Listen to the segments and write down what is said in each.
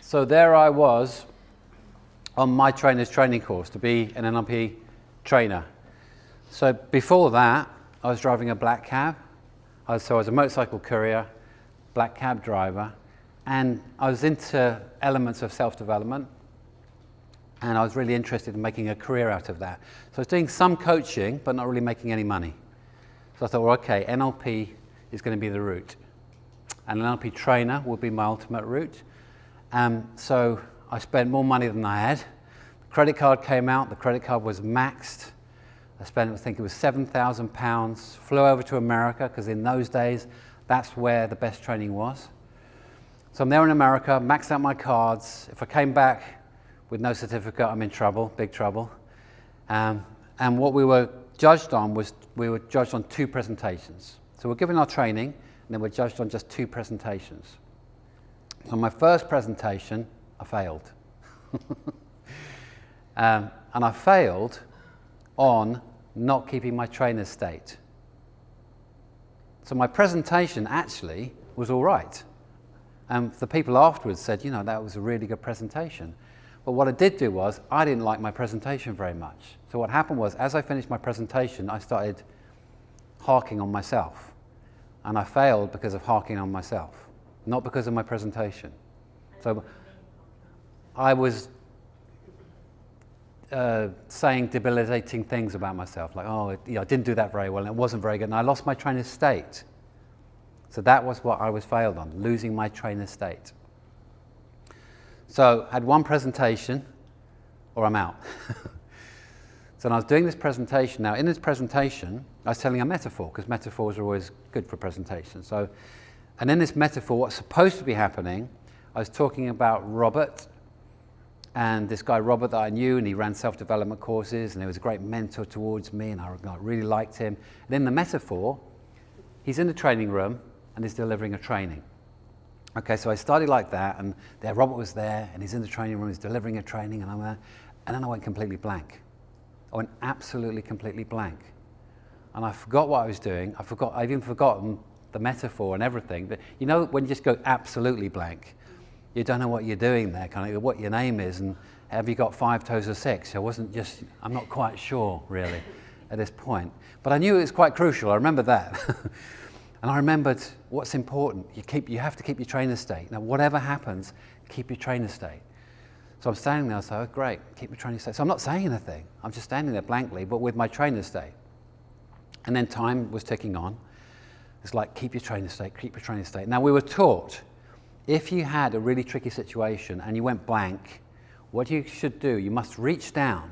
So there I was on my trainer's training course to be an NLP trainer. So before that, I was driving a black cab. So I was a motorcycle courier, black cab driver, and I was into elements of self-development, and I was really interested in making a career out of that. So I was doing some coaching, but not really making any money. So I thought, well, okay, NLP is going to be the route, and an NLP trainer will be my ultimate route. So I spent more money than I had. The credit card came out, the credit card was maxed. I spent, I think it was £7,000, flew over to America, because in those days, that's where the best training was. So I'm there in America, maxed out my cards. If I came back with no certificate, I'm in trouble, big trouble. And what we were judged on was, we were judged on 2 presentations. So we're given our training, and then we're judged on just 2 presentations. So my first presentation, I failed. And I failed on not keeping my trainer's state. So my presentation actually was all right. And the people afterwards said, you know, that was a really good presentation. But what I did do was, I didn't like my presentation very much. So what happened was, as I finished my presentation, I started harking on myself. And I failed because of harking on myself, not because of my presentation. So I was saying debilitating things about myself, like, oh, I didn't do that very well, and it wasn't very good, and I lost my trainer's state. So that was what I was failed on, losing my trainer's state. So I had one presentation, or I'm out. So I was doing this presentation. Now, in this presentation, I was telling a metaphor, because metaphors are always good for presentations. So, and in this metaphor, what's supposed to be happening, I was talking about Robert, and this guy Robert that I knew, and he ran self-development courses, and he was a great mentor towards me, and I really liked him. And in the metaphor, he's in the training room, and he's delivering a training. Okay, so I started like that, and there Robert was there, and he's in the training room, he's delivering a training, and I'm there, and then I went completely blank. I went absolutely completely blank. And I forgot what I was doing. I've even forgotten the metaphor and everything. But you know, when you just go absolutely blank, you don't know what you're doing there, kind of what your name is, and have you got 5 toes or 6? I'm not quite sure, really, at this point. But I knew it was quite crucial, I remember that. And I remembered what's important. You have to keep your trainer's state. Now, whatever happens, keep your trainer's state. So I'm standing there, I say, oh, great, keep your trainer's state. So I'm not saying anything. I'm just standing there blankly, but with my trainer's state. And then time was ticking on. It's like, keep your trainer's state, keep your trainer's state. Now, we were taught, if you had a really tricky situation and you went blank, what you should do, you must reach down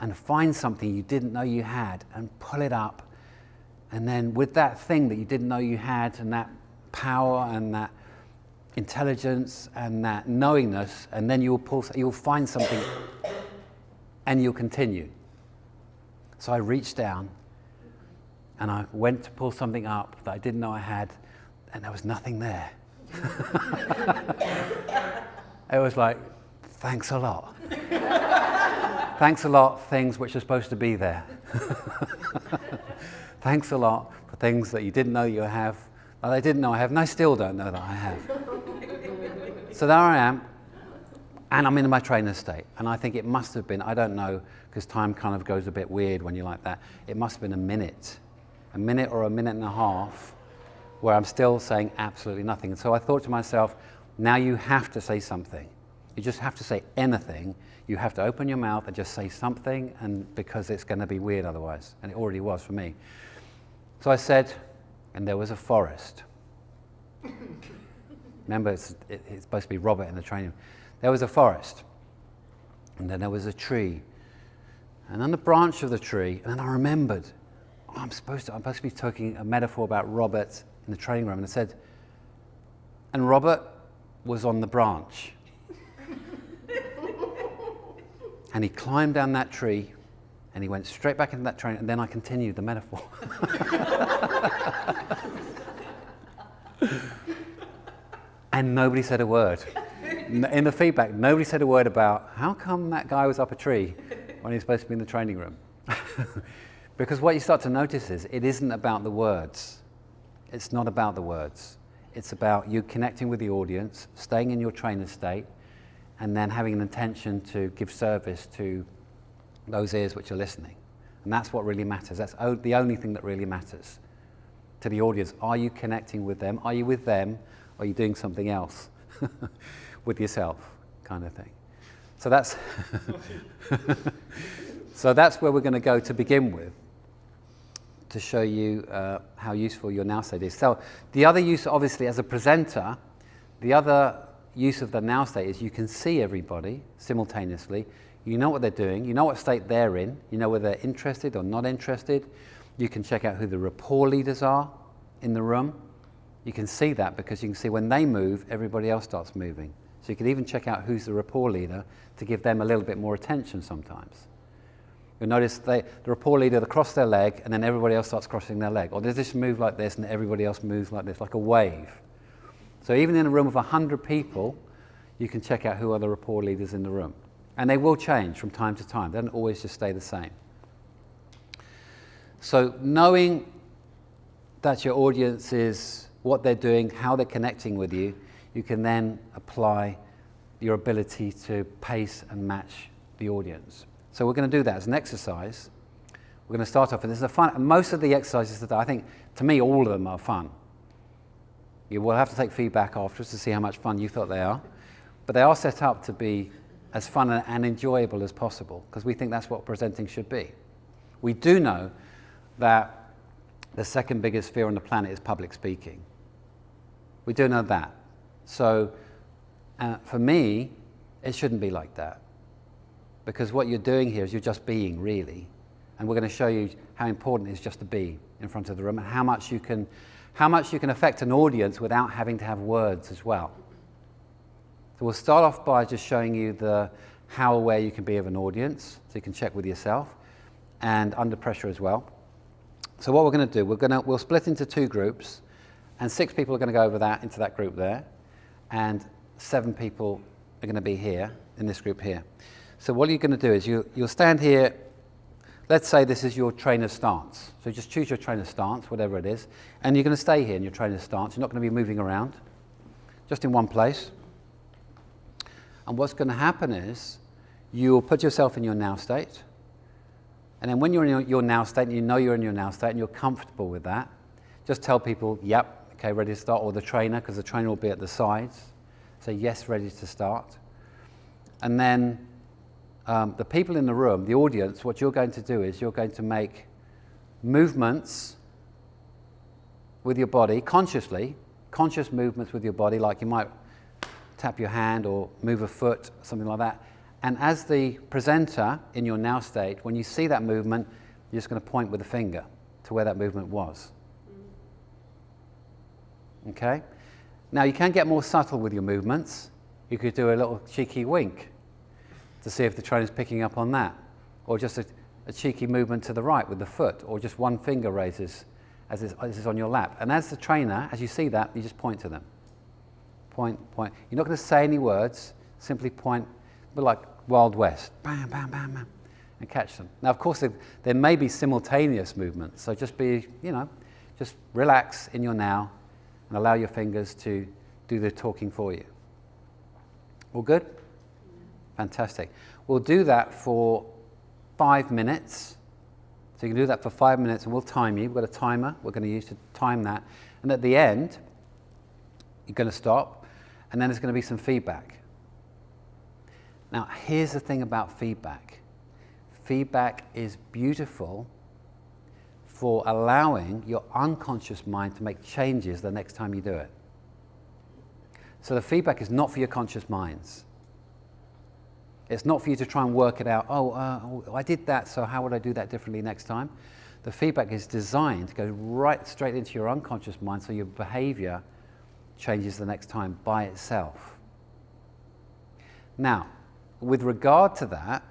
and find something you didn't know you had and pull it up. And then with that thing that you didn't know you had, and that power and that intelligence and that knowingness, and then you'll find something and you'll continue. So I reached down and I went to pull something up that I didn't know I had, and there was nothing there. It was like, thanks a lot. Thanks a lot, things which are supposed to be there. Thanks a lot for things that you didn't know you have, that I didn't know I have, and I still don't know that I have. So there I am, and I'm in my trainer's state. And I think it must have been, I don't know, because time kind of goes a bit weird when you're like that, it must have been a minute or a minute and a half, where I'm still saying absolutely nothing. And so I thought to myself, now you have to say something. You just have to say anything. You have to open your mouth and just say something, and because it's going to be weird otherwise. And it already was for me. So I said, and there was a forest. Remember, it's supposed to be Robert in the training. There was a forest, and then there was a tree, and on the branch of the tree, and then I remembered, I'm supposed to be talking a metaphor about Robert in the training room, and I said, and Robert was on the branch. And he climbed down that tree, and he went straight back into that train, and then I continued the metaphor. And nobody said a word. In the feedback, nobody said a word about how come that guy was up a tree when he's supposed to be in the training room. Because what you start to notice is, it isn't about the words. It's not about the words. It's about you connecting with the audience, staying in your trainer state, and then having an intention to give service to those ears which are listening. And that's what really matters. That's the only thing that really matters to the audience. Are you connecting with them? Are you with them? Or are you doing something else with yourself, kind of thing? So that's so that's where we're going to go to begin with, to show you how useful your now state is. So the other use, obviously, as a presenter, the other use of the now state is you can see everybody simultaneously. You know what they're doing, you know what state they're in, you know whether they're interested or not interested. You can check out who the rapport leaders are in the room. You can see that because you can see when they move, everybody else starts moving. So you can even check out who's the rapport leader to give them a little bit more attention sometimes. You'll notice the rapport leader, they cross their leg and then everybody else starts crossing their leg. Or they just move like this and everybody else moves like this, like a wave. So even in a room of 100 people, you can check out who are the rapport leaders in the room. And they will change from time to time. They don't always just stay the same. So knowing that your audience is what they're doing, how they're connecting with you, you can then apply your ability to pace and match the audience. So we're going to do that as an exercise. We're going to start off, and this is a fun. Most of the exercises that I think, to me, all of them are fun. You will have to take feedback afterwards to see how much fun you thought they are, but they are set up to be as fun and enjoyable as possible, because we think that's what presenting should be. We do know that the second biggest fear on the planet is public speaking. We do know that. So for me, it shouldn't be like that, because what you're doing here is you're just being, really. And we're going to show you how important it is just to be in front of the room, and how much you can affect an audience without having to have words as well. So we'll start off by just showing you how aware you can be of an audience, so you can check with yourself, and under pressure as well. So what we're going to do, we'll split into 2 groups, and 6 people are going to go into that group there, and 7 people are going to be here in this group here. So what you're going to do is you'll stand here. Let's say this is your trainer's stance. So just choose your trainer's stance, whatever it is, and you're going to stay here in your trainer's stance. You're not going to be moving around, just in one place. And what's going to happen is you'll put yourself in your now state. And then when you're in your now state, and you know you're in your now state, and you're comfortable with that, just tell people, yep, okay, ready to start, or the trainer, because the trainer will be at the sides. Say, yes, ready to start. And then the people in the room, the audience, what you're going to do is you're going to make movements with your body, conscious movements with your body, like you might tap your hand or move a foot, something like that. And as the presenter in your now state, when you see that movement, you're just going to point with a finger to where that movement was. Okay? Now you can get more subtle with your movements. You could do a little cheeky wink to see if the trainer's picking up on that, or just a cheeky movement to the right with the foot, or just one finger raises as it's on your lap. And as the trainer, as you see that, you just point to them. Point. You're not going to say any words, simply point, but like Wild West, bam, bam, bam, bam, and catch them. Now, of course, there may be simultaneous movements, so just just relax in your now and allow your fingers to do the talking for you. All good? Fantastic. We'll do that for 5 minutes. So you can do that for 5 minutes, and we'll time you. We've got a timer we're going to use to time that. And at the end, you're going to stop, and then there's going to be some feedback. Now, here's the thing about feedback. Feedback is beautiful for allowing your unconscious mind to make changes the next time you do it. So the feedback is not for your conscious minds. It's not for you to try and work it out. I did that, so how would I do that differently next time? The feedback is designed to go right straight into your unconscious mind, so your behavior changes the next time by itself. Now, with regard to that,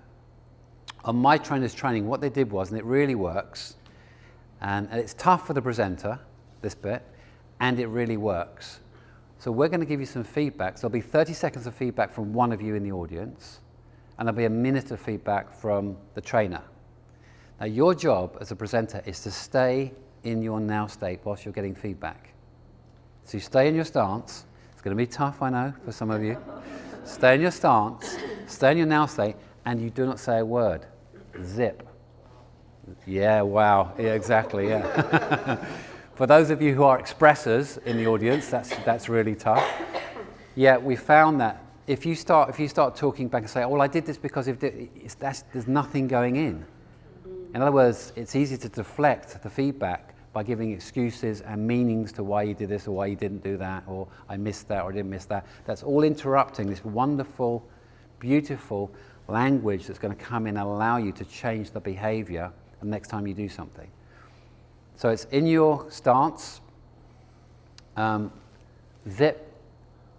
on my trainer's training, what they did was, and it really works, and it's tough for the presenter, this bit, and it really works. So we're going to give you some feedback. So there'll be 30 seconds of feedback from one of you in the audience, and there'll be a minute of feedback from the trainer. Now, your job as a presenter is to stay in your now state whilst you're getting feedback. So you stay in your stance. It's going to be tough, I know, for some of you. Stay in your stance, stay in your now state, and you do not say a word. Zip. Yeah, wow. Yeah, exactly, yeah. For those of you who are expressors in the audience, that's really tough. Yeah, we found that if you start talking back and say, oh, well, I did this because there's nothing going in. In other words, it's easy to deflect the feedback by giving excuses and meanings to why you did this or why you didn't do that, or I missed that or I didn't miss that. That's all interrupting this wonderful, beautiful language that's going to come in and allow you to change the behavior the next time you do something. So it's in your stance, zip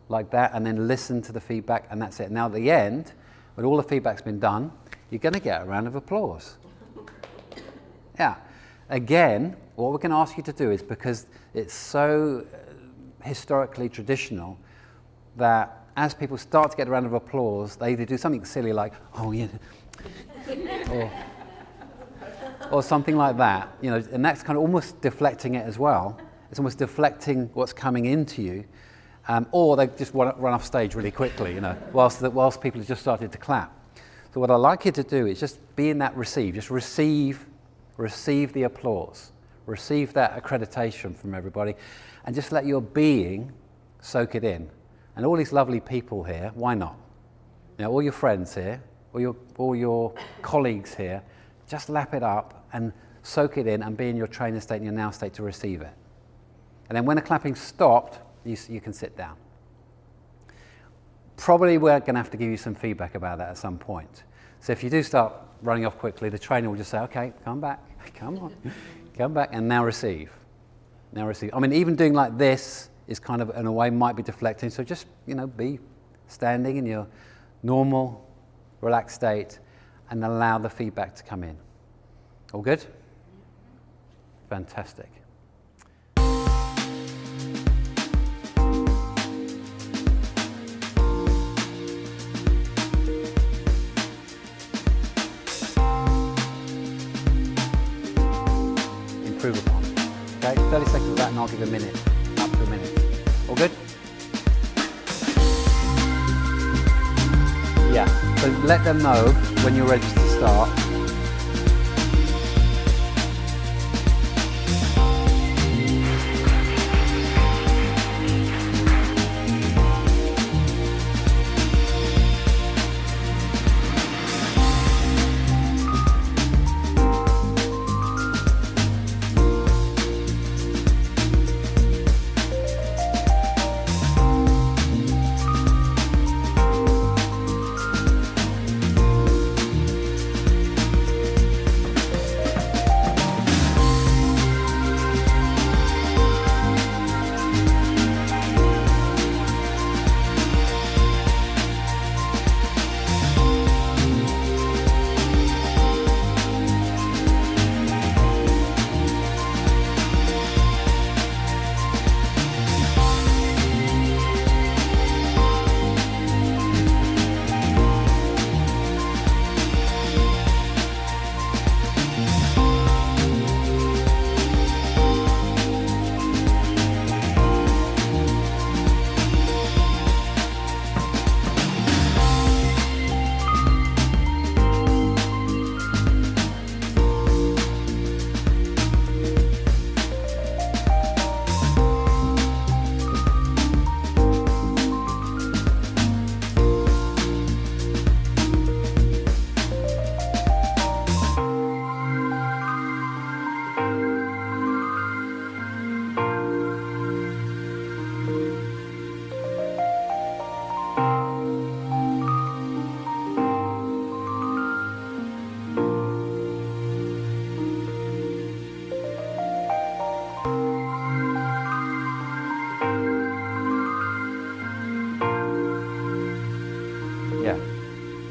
like that, and then listen to the feedback, and that's it. Now at the end, when all the feedback's been done, you're going to get a round of applause. Yeah. Again, what we're going to ask you to do is, because it's so historically traditional, that as people start to get a round of applause, they either do something silly like, oh yeah, or something like that, you know, and that's kind of almost deflecting it as well. It's almost deflecting what's coming into you, or they just run off stage really quickly, you know, whilst people have just started to clap. So what I'd like you to do is just be in that receive, just receive the applause, receive that accreditation from everybody, and just let your being soak it in. And all these lovely people here, why not? You know, all your friends here, all your colleagues here, just lap it up and soak it in and be in your trainer state and your now state to receive it. And then when the clapping stopped, you can sit down. Probably we're going to have to give you some feedback about that at some point. So if you do start running off quickly, the trainer will just say, okay, come back, come on, come back, and now receive. Now receive. I mean, even doing like this is kind of, in a way, might be deflecting. So just, you know, be standing in your normal, relaxed state and allow the feedback to come in. All good? Fantastic. Improve upon. Okay, 30 seconds of that and I'll give a minute, up to a minute. All good? Yeah, so let them know when you're ready to start.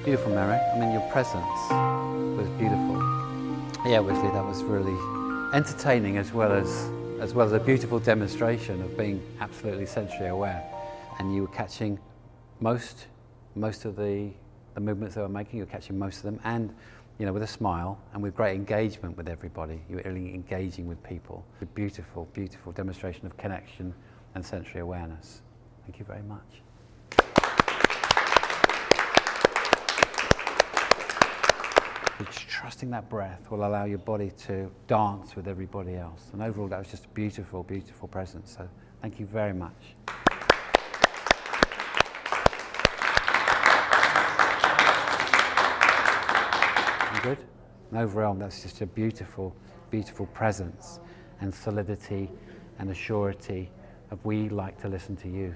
Beautiful, Mary. I mean, your presence was beautiful. Yeah, Wesley, that was really entertaining as well as a beautiful demonstration of being absolutely sensory aware. And you were catching most of the movements they were making. You were catching most of them, and you know, with a smile and with great engagement with everybody. You were really engaging with people. A beautiful, beautiful demonstration of connection and sensory awareness. Thank you very much. Just trusting that breath will allow your body to dance with everybody else. And overall, that was just a beautiful, beautiful presence. So thank you very much. You good? And overall, that's just a beautiful, beautiful presence and solidity and a surety of we like to listen to you.